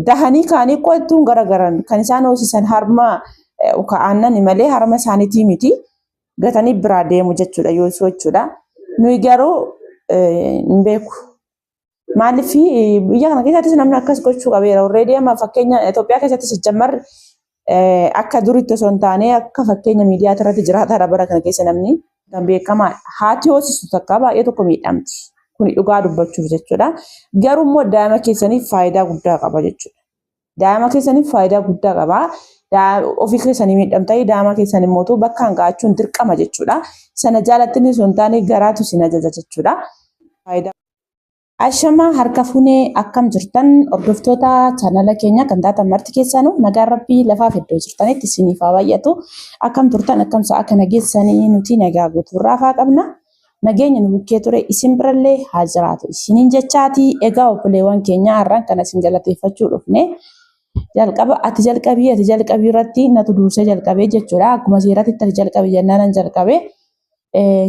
dahanii kaanii qo'attuun garagaran kan isaan hoosisan harma ka'annan malee harma isaaniitii miti gatanii biraa deemu jechuudha yoo jechuudha. Nuyi garuu hin beeku. Maaliif biyya kana keessattis namni akkas gochuu qabeera. Already amma fakkeenya Itoophiyaa keessattis jammarri akka duritti osoo hin taane akka fakkeenya miidiyaa irratti jiraataadha bara kana keessa namni kan beekamaadha. Haati hoosistu takka baay'ee tokko miidhamti. Kun dhugaa dubbachuuf jechuudha. Garuu immoo daa'ima keessaniif faayidaa guddaa qaba jechuudha. Daa'ima keessaniif faayidaa guddaa qaba. Ofii keessanii miidhamtanii daa'ima keessanii mootuu bakka hanqaachuun dirqama jechuudha. Sana jaalatanii osoo hin taane garaatu isin ajaja jechuudha. Ashama harka fuunee akkam jirtan hordoftoota chaanala keenya kan taatan marti keessanuu nagaa rabbii lafaaf iddoo jirtanitti isiniif haa baay'atu. Akkam turtan akkam sa'a kana geessanii nuti nagaa guutuurraa faa qabna. Nageenya nu bukkee ture isin birallee haa jiraatu. Isiniin jechaati egaa obboleewwan keenya har'aan kana isin galateeffachuu dhufne. Jalqaba ati jalqabii irratti natu dursee jalqabee jechuudha. Akkuma seeratti ati jalqabii jennaan jalqabee.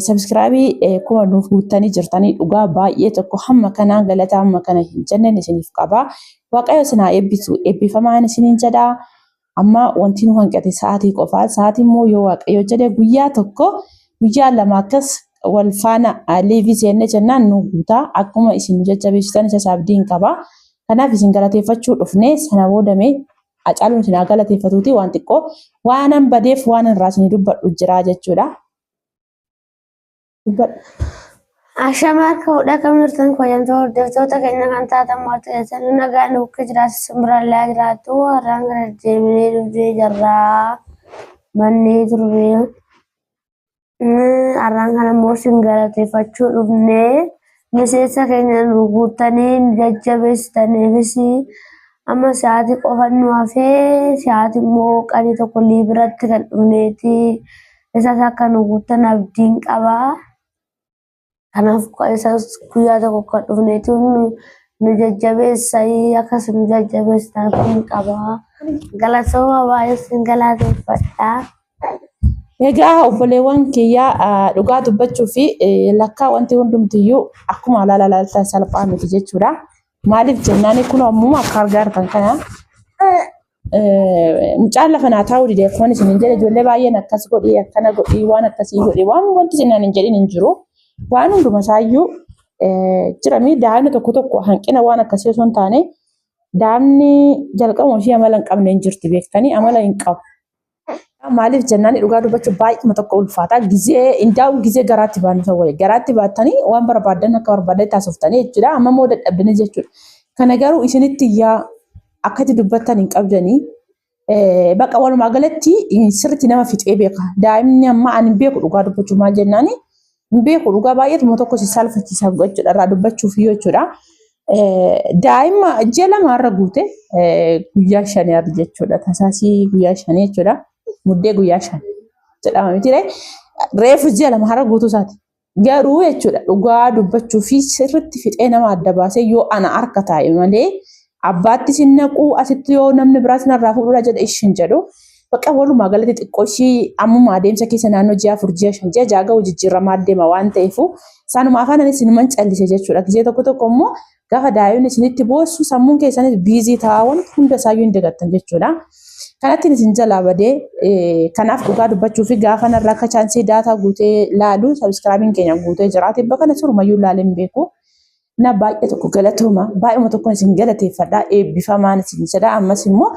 Subscribe kuma nuuf guuttanii jirtanii dhugaa baay'ee tokko hamma kanaan galataa hamma kana hin jenneen isiniif qaba. Waaqayyo isin haa eebbisu eebbifamaan isiniin jedha. Amma wanti nu hanqate sa'aatii qofaa. Sa'aatii immoo yoo waaqayyo jedhe guyyaa tokko guyyaa lama akkas wal faana liivii seenne jennaan nu guutaa akkuma isin jajjabeessitan isa saabdiin qaba. Kanaaf isin galateeffachuu dhufne sana boodamee Hacaaluun isin haa galateeffatuuti waan xiqqoo waanan badeef waan irraa isin dubbadhu jira jechuudha. Ashama harka fuudhaa kam jirtan fayyamtoo hordoftoota keenya kan taatan marti keessatti nagaan bukkee jiraatu simbiraallee jiraatu har'aan gara deemnee dhufnee jirraa mannee turre har'aan kana immoo isin galateeffachuu dhufnee miseensa keenya nu guuttanii jajjabeessitaniifis amma sa'aatii qofa nu hafee sa'aatii immoo qanii tokko liibiratti kan dhufneeti isas akka nu guuttan abdiin qabaa. Kanaaf isas guyyaa tokko kan dhufneetu nu jajjabeessanii akkas nu jajjabeessan kun qabaa. Galatooma baay'ee isin galateeffadha. Egaa obboleewwan kiyyaa dhugaa dubbachuu fi lakkaa wanti hundumtiyyuu akkuma ilaaltan salphaa miti jechuudha. Maaliif jennaan kun ammoo akka argartan kana mucaan lafa naa taa'uu didee akkuma isin hin jedhe ijoollee baay'een akkas godhii akkana godhii waan akkasii godhii waan wanti jennaan hin jedhin hin jiru. Waan hunduma isaayyuu jirami daa'imni tokko hanqina waan akkasii osoo hin taane daa'imni jalqabuma ishee amala hin qabne hin jirti beektanii amala hin qabu. Maaliif jennaan dhugaa dubbachuu baay'ee tokko ulfaata. Gizee garaatti baanu ta'uu wayii garaatti baattanii waan barbaadan akka barbaadan taasiftanii jechuudha. Amma immoo dadhabdanii jechuudha. Kana garuu isinitti yaa akkatti dubbattan hin qabdanii bakka walumaa galatti sirriitti nama fixee beeka. Daa'imni amma ani beeku dhugaa dubbachuu maal jennaani beeku dhugaa baay'eetuma tokko si salphachiisa jechuudha irraa dubbachuuf jechuudha. Daa'ima ji'a lamaarra guute guyyaa 5 jechuudha. Tasaasii guyyaa 5 jechuudha. Muddee guyyaa 5 jedhama miti reefu ji'a lamaarra guutuu isaati. Garuu jechuudha dhugaa dubbachuu fi sirriitti fixee nama adda baasee yoo ana harka taa'e malee abbaatti sin naquu asitti yoo namni biraas narraa fuudhudha jedha ishin jedhu. Bakka walumaa galatti xiqqoo ishii ammuma adeemsa keessa naannoo ji'a 4 ji'a 5 ji'a jaaga hojii jijjiiramaa adeema waan ta'eef isaanuma afaan anis inuman callise jechuudha. Gizee tokko immoo gaafa daa'imni isinitti boossu sammuun keessanis biizii taa'aa wanti hunda isaayyuu hin dagattan jechuudha. Kanatti isin jalaa badee kanaaf dhugaa dubbachuu fi gaafa narraa akka chaansii daataa guutee laalu sabiskiraabiin keenya guutee jiraate bakka na surumayyuu laaleen beeku. Na baay'ee tokko galatooma baay'uma tokko isin galateeffadhaa eebbifamaan isin jedha ammas immoo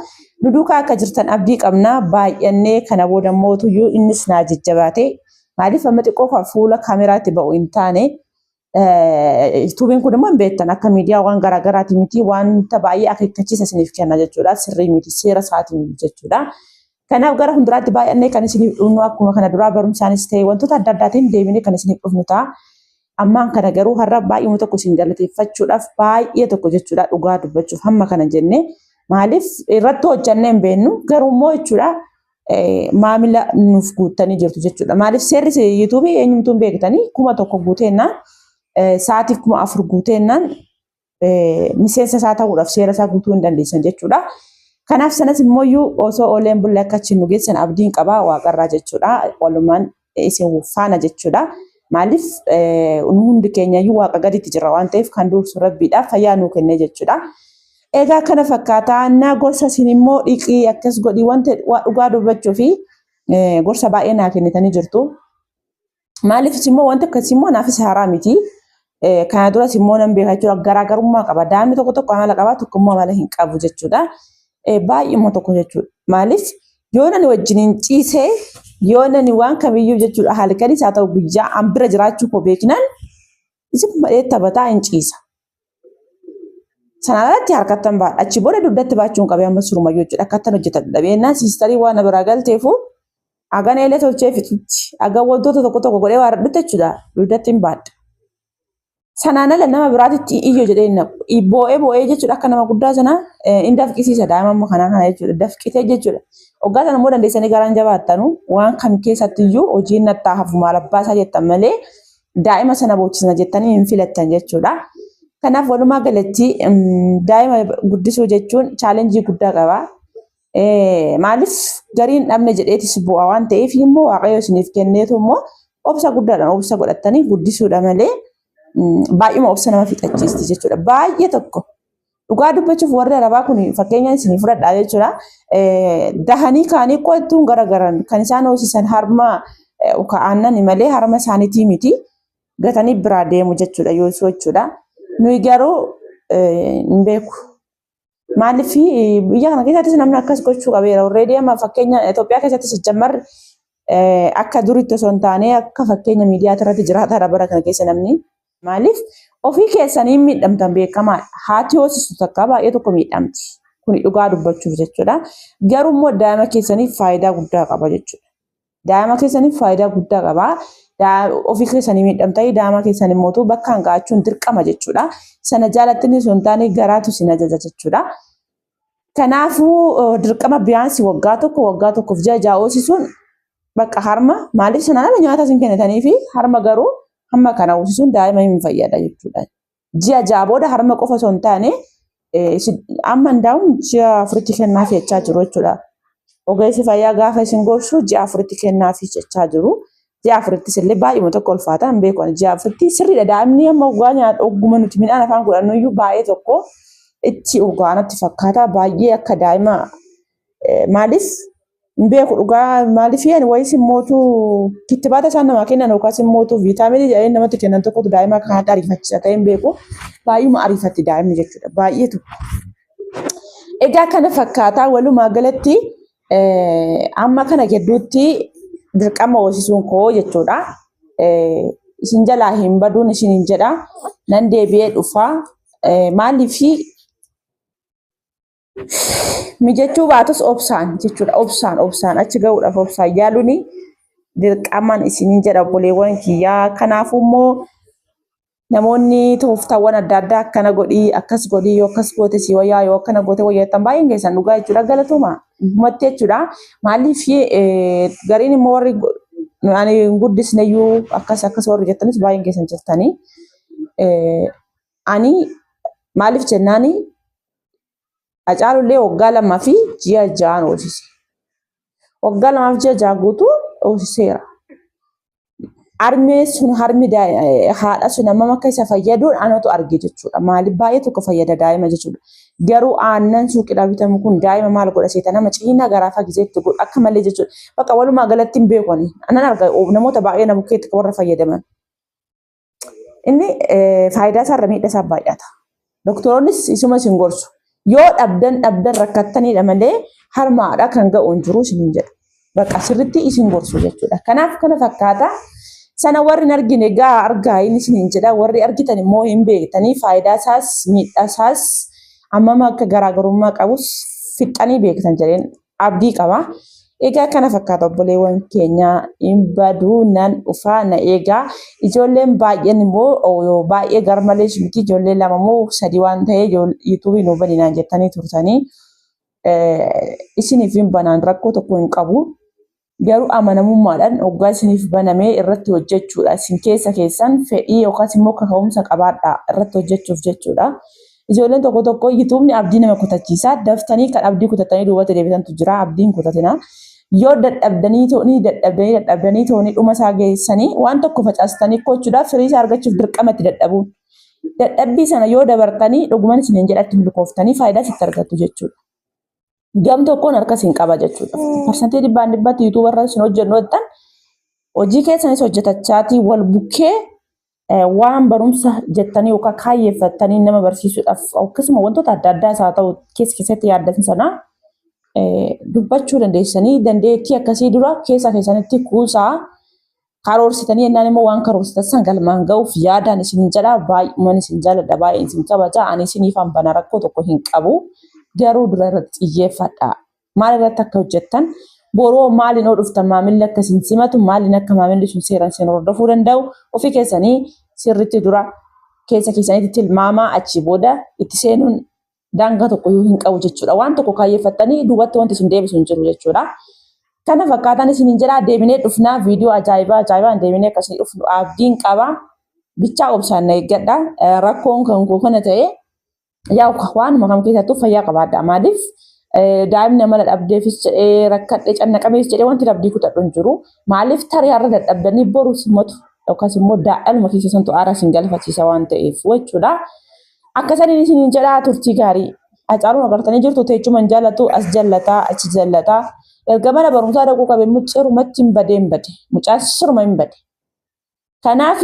duduukaa akka jirtan abdii qabna baay'annee kana booda mootuyyuu innis naa jajjabaate maaliif amma xiqqoo fuula kaameraatti ba'u hin taane tuubiin kun immoo hin beektan akka miidiyaa waan garaagaraati miti wanta baay'ee akeekkachiisa isiniif kenna jechuudha sirrii miti seera isaatiin jechuudha. Kanaaf gara hunduraatti baay'annee kan isiniif dhufnu akkuma kana duraa barumsaanis ta'e wantoota adda addaatiin deebinee kan isiniif dhufnu ta'a. Ammaan kana garuu har'a baay'uma tokko isin galateeffachuudhaaf baay'ee tokko jechuudha dhugaa dubbachuuf hamma kana jenne maaliif irratti hojjannee hin beennu garuu immoo jechuudha maamila nuuf guuttanii jirtu jechuudha. Maaliif seerri yuutuubii eenyumtuun beektanii 1,000 guuteennaan sa'aatii 4,000 guuteennaan miseensa isaa ta'uudhaaf seera isaa guutuu hin dandeessan jechuudha. Kanaaf sanas immoo osoo ooleen bulle akka achi nu geessan abdiin qabaa waaqarraa jechuudha. Walumaan isin faana jechuudha. Maaliif hundi keenyayyuu waaqa gaditti jira waan ta'eef kan dursu rabbiidhaaf fayyaa nuu kennee jechuudha. Egaa kana fakkaataa naa gorsa isin immoo dhiqii akkas godhii wanta dhugaa dubbachuu fi gorsa baay'ee naa kennitanii jirtu. Maaliif immoo wanta akkasii immoo naafis haaraa miti. Kana duras immoo nan beekaa jechuudha. Garaagarummaa qaba. Daa'imni tokko amala qaba, tokko immoo amala hin qabu jechuudha. Baay'ee tokko jechuudha. Maaliif yoo nani wajjiniin ciisee yoo nani waan kamiyyuu jechuudha halkanis haa ta'u guyyaa an bira jiraachuu koo beeknaan isin malee taphataa hin ciisa. Sanaan alatti harkattan baadha. Achi booda dugdatti baachuun qabee amma surumayyuu jechuudha. Akkattan hojjetan dhabeennaan siistarii waan na biraa galteefu hagan eelee tolchee fixutti. Hagan wantoota tokko godhee waa radhutte jechuudha. Dugdatti hin baadha. Sanaan ala nama biraatitti iyyoo jedhee naqu. Boo'ee jechuudha akka nama guddaa sanaa hin dafqisiisa daa'ima amma kana jechuudha. Dafqitee jechuudha. Hoggaa sana immoo dandeessanii garaan jabaattanu waan kam keessatti iyyuu hojiin nattaa hafu maal abbaa isaa jettan malee daa'ima sana boochisna jettanii hin filattan jechuudha. Kanaaf walumaa galatti daa'ima guddisuu jechuun chaalenjii guddaa qaba. Maaliif gariin dhabne jedheetis bu'aa waan ta'eef immoo waaqayyo isiniif kenneetu immoo obsa guddaadhaan obsa godhattanii guddisuudha malee baay'uma obsa nama fixachiisti jechuudha. Baay'ee tokko dhugaa dubbachuuf warri arabaa kun fakkeenyaan isinii fudhadhaa jechuudha. Dahanii kaanii qo'attuun garagaran kan isaan hoosisan harma aannan malee harma isaaniitii miti gatanii biraa deemu jechuudha yoosuu jechuudha. Nuyi garuu hin beeku. Maaliif biyya kana keessattis namni akkas gochuu qabeera. Already amma fakkeenya Itoophiyaa keessattis jammarri akka duritti osoo hin taane akka fakkeenya miidiyaa irratti jiraataadha bara kana keessa namni. Maaliif ofii keessanii miidhamtan beekamaadha. Haati hoosistu takka baay'ee tokko miidhamti. Kuni dhugaa dubbachuuf jechuudha. Garuu immoo daa'ima keessaniif faayidaa guddaa qaba jechuudha. Daa'ima keessaniif faayidaa guddaa qaba. Ofii keessanii miidhamtanii daa'ima keessanii mootuu bakka hanqaachuun dirqama jechuudha. Sana jaalatanii osoo hin taane garaatu sin ajaja jechuudha. Kanaafuu dirqama biyyaansi waggaa tokkoof ja'a hoosisuun bakka harma maaliif sanaan ala nyaata isin kennitanii fi harma garuu hamma kana hoosisuun daa'ima hin fayyada jechuudha. Ji'a ja'a booda harma qofa osoo hin taane amma hundaa'uun ji'a afuritti kennaaf jechaa jiru jechuudha. Ogeessi fayyaa gaafa isin gorsu ji'a afuritti kennaaf jechaa jiru. Ji'a afurittis illee baay'ee tokko ulfaata hin beeku. Ji'a afuritti sirriidha daa'imni amma ogaa nyaata ogguma nuti midhaan afaan godhannu iyyuu baay'ee tokko itti ogaanatti fakkaata. Baay'ee akka daa'ima maaliif hin beeku dhugaa maaliif yaani wayis immootu kittibaata isaan namaa kennan yookaas immootu viitaaminii jedhanii namatti kennan tokkotu daa'ima kanatti ariifachiisa ta'ee hin beeku. Baay'uma ariifatti daa'imni jechuudha. Baay'eetu. Egaa kana fakkaataa walumaa galatti amma kana gidduutti dirqama hoosisuun koo jechuudha. Isin jalaa hin baduun isiniin jedha. Nan deebi'ee dhufaa. Maaliif mijachuu baatus obsaan jechuudha. Obsaan achi gahuudhaaf obsaan yaaluun dirqamaan isiniin jedha obboleewwan kiyyaa. Kanaafuu immoo namoonni tooftaawwan adda addaa akkana godhii akkas godhii yoo akkas goote si wayyaa yoo akkana goote wayyaattan baay'een keessan dhugaa jechuudha. Galatuma dhumatti jechuudha. Maaliif gariin immoo warri ani guddisneyyuu akkas warri jettanis baay'een keessan jirtanii. Ani maaliif jennaani Hacaalullee waggaa 2 fi ji'a 6 hoosise. Waggaa 2 fi ji'a 6 guutuu hoosiseera. Harmee sun harmi haadha sun amma akka isa fayyaduun anatu arge jechuudha. Maaliif baay'ee tokko fayyada daa'ima jechuudha. Garuu aannan suuqidhaa bitamu kun daa'ima maal godha seeta nama ciina garaafaa gizeetti godha akka malee jechuudha. Bakka walumaa galatti hin beekani. Anan arga namoota baay'ee nama keetti warra fayyadaman. Inni faayidaa isaa irra miidhaa isaa baay'ata. Doktoroonnis isuma isin gorsu. Yoo dhabdan rakkattanidha malee harmaadha kan ga'u hin jiru isiniin jedha. Bakka sirriitti isin gorsu jechuudha. Kanaaf kana fakkaata. Sana warri hin argine gaa argaa inni isiniin jedha. Warri argitan immoo hin beektanii faayidaa isaas miidhaa isaas hammam akka garaagarummaa qabus fixanii beektan jedheen abdii qaba. Egaa kana fakkaata obboleewwan keenya hin baduu nan dhufaa na eegaa. Ijoolleen baay'een immoo baay'ee garmalees miti ijoollee 2 moo 3 waan ta'ee yuutuubii nu baninaan jettanii turtanii isiniif hin banaan rakkoo tokko hin qabu. Garuu amanamummaadhaan hoggaa isiniif banamee irratti hojjechuudha. Isin keessan fedhii yookaas immoo kaka'umsa qabaadhaa irratti hojjechuuf jechuudha. Ijoolleen tokko yuutuubni abdii nama kutachiisa. Daftanii kan abdii kutatanii duubatti deebitantu jira. Abdiin kutatina. Yoo dadhabdanii toonii dhuma isaa geessanii waan tokko facaastanii gochuudhaaf firii isaa argachuuf dirqama itti dadhabuun. Dadhabbii sana yoo dabartanii dhugumaan isiniin jedhatti milkooftanii faayidaa sitti argattu jechuudha. Gam tokkoon harka isin qaba jechuudha. Parsantii 100% yuutuubarra isin hojjennu jettan hojii keessanis hojjetachaatii wal bukkee waan barumsa jettanii yookaan kaayyeeffattanii nama barsiisuudhaaf akkasuma wantoota adda addaa isaa ta'u keessatti yaaddan sana dubbachuu dandeessanii dandeettii akkasii dura keessa keessanitti kuusaa karoorsitanii yennaan immoo waan karoorsitan san galmaan ga'uuf yaadaan isin jedha baay'umaan isin jaaladha baay'een isin kabaja ani isiniif hambana rakkoo tokko hin qabu garuu dura irratti xiyyeeffadha maal irratti akka hojjettan boroo maaliin dhuftan maamilli akka isin simatu maaliin akka maamilli sun seeraan isin hordofuu danda'u ofii keessanii sirriitti dura keessa keessanitti tilmaamaa achi booda itti seenuun daangaa tokko yoo hin qabu jechuudha waan tokko kaayyeeffattanii duubatti wanti sun deebisu hin jiru jechuudha. Kana fakkaatan isiniin jedha deebinee dhufnaa viidiyoo ajaa'ibaan deebinee akkasii dhufnu abdiin qaba bichaa obsaan na eeggadha rakkoon kan koo kana ta'e yaa waanuma kam keessattuu fayyaa qabaadha maaliif daa'imni amala dhabdeefis jedhee rakkadhee cannaqamees jedhee wanti dhabdii kutadhu hin jiru maaliif tarii har'a dadhabdanii boru simatu yookaas immoo daa'aluma keessa santu aara isin galfachiisa waan ta'eef jechuudha. Akkasaniin isiniin jedha turtii gaarii Hacaaluun agartanii jirtu teechuman jaallatu as jallataa achi jallataa. Erga mana barumsaa dhaquu qabe mucceerumatti hin bade mucaan sirma hin bade. Kanaaf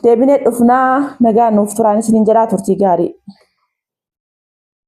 deebinee dhufnaa nagaa nuuf turaan isiniin jedhaa turtii gaarii.